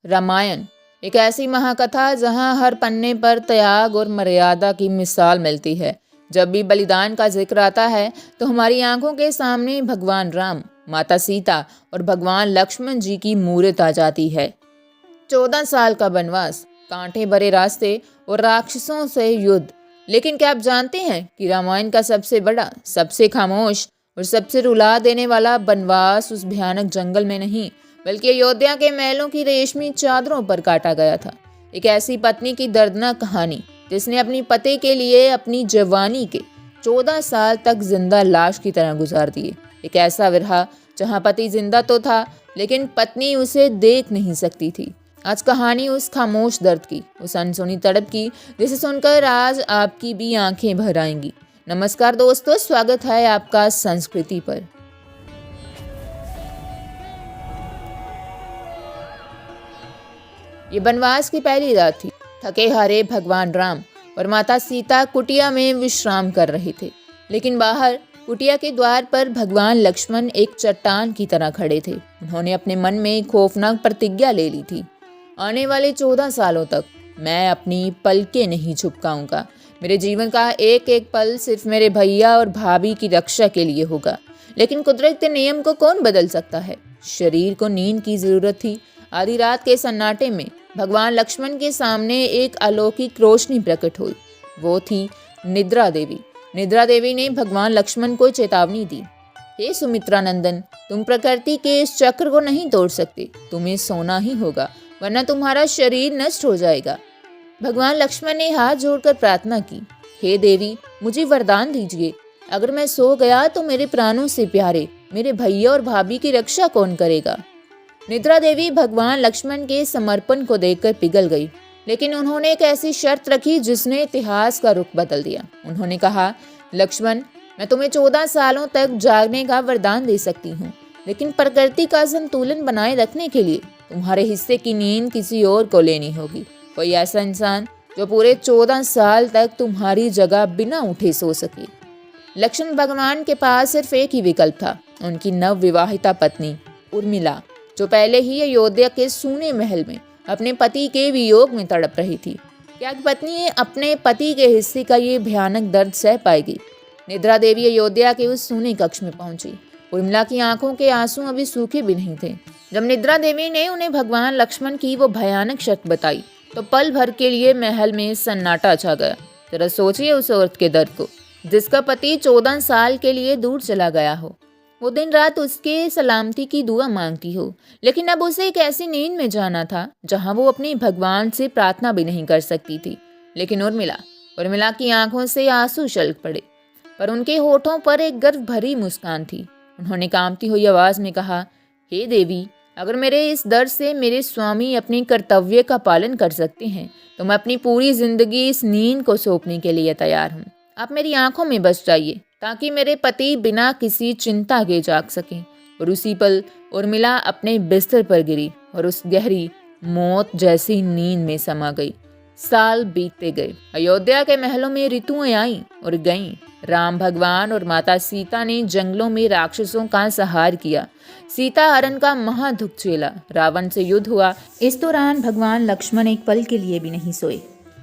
रामायण एक ऐसी महाकथा जहाँ हर पन्ने पर त्याग और मर्यादा की मिसाल मिलती है। जब भी बलिदान का जिक्र आता है तो हमारी आंखों के सामने भगवान राम, माता सीता और भगवान लक्ष्मण जी की मूर्त आ जाती है। 14 साल का वनवास, कांटे भरे रास्ते और राक्षसों से युद्ध। लेकिन क्या आप जानते हैं कि रामायण का सबसे बड़ा, सबसे खामोश और सबसे रुला देने वाला वनवास उस भयानक जंगल में नहीं, बल्कि अयोध्या के महलों की रेशमी चादरों पर काटा गया था। एक ऐसी पत्नी की दर्दनाक कहानी जिसने अपनी पति के लिए अपनी जवानी के 14 साल तक जिंदा लाश की तरह गुजार दिए। एक ऐसा विरह जहां पति जिंदा तो था लेकिन पत्नी उसे देख नहीं सकती थी। आज कहानी उस खामोश दर्द की, उस अनसुनी तड़प की, जिसे सुनकर आज आपकी भी आंखें भर आएंगी। नमस्कार दोस्तों, स्वागत है आपका संस्कृति पर। ये वनवास की पहली रात थी। थके हारे भगवान राम और माता सीता कुटिया में विश्राम कर रहे थे, लेकिन बाहर कुटिया के द्वार पर भगवान लक्ष्मण एक चट्टान की तरह खड़े थे। उन्होंने अपने मन में एक खौफनाक प्रतिज्ञा ले ली थी। आने वाले 14 सालों तक मैं अपनी पलकें नहीं झुकाऊंगा। मेरे जीवन का एक एक पल सिर्फ मेरे भैया और भाभी की रक्षा के लिए होगा। लेकिन कुदरत के नियम को कौन बदल सकता है? शरीर को नींद की जरूरत थी। आधी रात के सन्नाटे में भगवान लक्ष्मण के सामने एक अलौकिक रोशनी प्रकट हुई। वो थी निद्रा देवी। निद्रा देवी ने भगवान लक्ष्मण को चेतावनी दी, हे सुमित्रा नंदन, तुम प्रकृति के इस चक्र को नहीं तोड़ सकते। तुम्हें सोना ही होगा, वरना तुम्हारा शरीर नष्ट हो जाएगा। भगवान लक्ष्मण ने हाथ जोड़कर प्रार्थना की, हे देवी, मुझे वरदान दीजिए। अगर मैं सो गया तो मेरे प्राणों से प्यारे मेरे भैया और भाभी की रक्षा कौन करेगा? निद्रा देवी भगवान लक्ष्मण के समर्पण को देखकर पिघल गई, लेकिन उन्होंने एक ऐसी शर्त रखी जिसने इतिहास का रुख बदल दिया। उन्होंने कहा, लक्ष्मण, मैं तुम्हें 14 सालों तक जागने का वरदान दे सकती हूँ, लेकिन प्रकृति का संतुलन बनाए रखने के लिए तुम्हारे हिस्से की नींद किसी और को लेनी होगी। कोई ऐसा इंसान जो पूरे 14 साल तक तुम्हारी जगह बिना उठे सो सके। लक्ष्मण भगवान के पास सिर्फ एक ही विकल्प था, उनकी नवविवाहिता पत्नी उर्मिला, जो पहले ही अयोध्या के सूने महल में अपने पति के वियोग में तड़प रही थी। क्या पत्नी अपने पति के हिस्से का ये भयानक दर्द सह पाएगी? निद्रा देवी अयोध्या के उस सूने कक्ष में पहुंची। उर्मिला की आंखों के आंसू अभी सूखे भी नहीं थे। जब निद्रा देवी ने उन्हें भगवान लक्ष्मण की वो भयानक शर्त बताई तो पल भर के लिए महल में सन्नाटा छा गया। जरा सोचिए उस औरत के दर्द को, जिसका पति 14 साल के लिए दूर चला गया हो, वो दिन रात उसके सलामती की दुआ मांगती हो, लेकिन अब उसे एक ऐसी नींद में जाना था जहां वो अपने भगवान से प्रार्थना भी नहीं कर सकती थी। लेकिन उर्मिला की आंखों से आंसू छलक पड़े, पर उनके होठों पर एक गर्व भरी मुस्कान थी। उन्होंने कांपती हुई आवाज में कहा, हे देवी, अगर मेरे इस दर्द से मेरे स्वामी अपने कर्तव्य का पालन कर सकते हैं तो मैं अपनी पूरी जिंदगी इस नींद को सौंपने के लिए तैयार हूँ। आप मेरी आंखों में बस जाइए ताकि मेरे पति बिना किसी चिंता के जाग सकें। और उसी पल उर्मिला अपने बिस्तर पर गिरी और उस गहरी मौत जैसी नींद में समा गई। साल बीतते गए। अयोध्या के महलों में ऋतुएं आईं और गईं। राम भगवान और माता सीता ने जंगलों में राक्षसों का संहार किया। सीता हरण का महादुख झेला। रावण से युद्ध हुआ। इस दौरान भगवान लक्ष्मण एक पल के लिए भी नहीं सोए,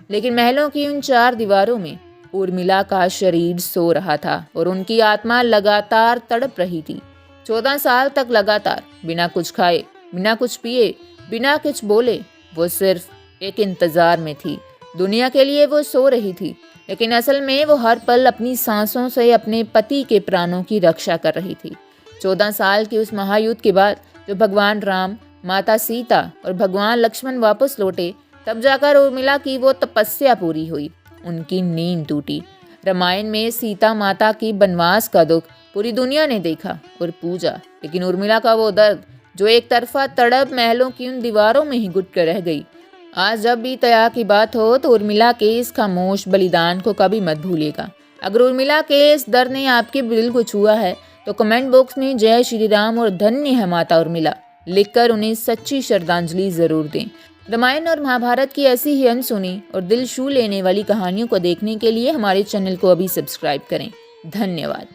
लेकिन महलों की उन 4 दीवारों में उर्मिला का शरीर सो रहा था और उनकी आत्मा लगातार तड़प रही थी। 14 साल तक लगातार बिना कुछ खाए, बिना कुछ पिए, बिना कुछ बोले, वो सिर्फ एक इंतजार में थी। दुनिया के लिए वो सो रही थी, लेकिन असल में वो हर पल अपनी सांसों से अपने पति के प्राणों की रक्षा कर रही थी। 14 साल के उस महायुद्ध के बाद जब भगवान राम, माता सीता और भगवान लक्ष्मण वापस लौटे, तब जाकर उर्मिला की वो तपस्या पूरी हुई। उनकी नींद टूटी। रामायण में सीता माता की वनवास का दुख पूरी दुनिया ने देखा और पूजा, लेकिन उर्मिला का वो दर्द जो एक तरफा तड़प महलों की उन दीवारों में ही घुट कर रह गई। आज जब भी त्याग की बात हो तो उर्मिला के इस खामोश बलिदान को कभी मत भूलिएगा। अगर उर्मिला के इस दर्द ने आपके दिल को छुआ है तो कमेंट बॉक्स में जय श्री राम और धन्य है माता उर्मिला लिखकर उन्हें सच्ची श्रद्धांजलि जरूर दें। रामायण और महाभारत की ऐसी ही अनसुनी और दिल छू लेने वाली कहानियों को देखने के लिए हमारे चैनल को अभी सब्सक्राइब करें। धन्यवाद।